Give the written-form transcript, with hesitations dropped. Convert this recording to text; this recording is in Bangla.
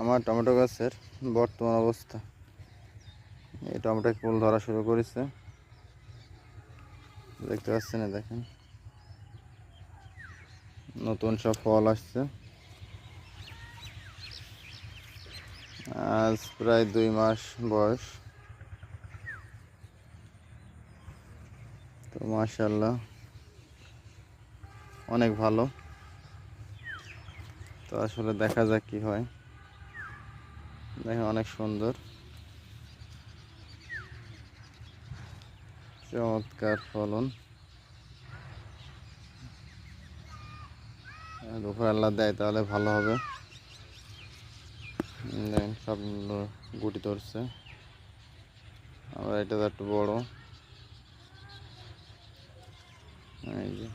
আমার টমেটো গাছের বর্তমান অবস্থা, এই টমেটো ফুল ধরা শুরু করেছে, দেখতে পাচ্ছেন। দেখেন নতুন সব ফল আসছে। আজ প্রায় 2 মাস বয়স। তো মাশাআল্লাহ অনেক ভালো। তো আসলে দেখা যাক কি হয়। দেখেন অনেক সুন্দর, চমৎকার ফলন। উপর আল্লাহ দেয় তাহলে ভালো হবে। দেখেন সবগুলো গুটি ধরছে, আবার এটা তো একটু বড়। এই যে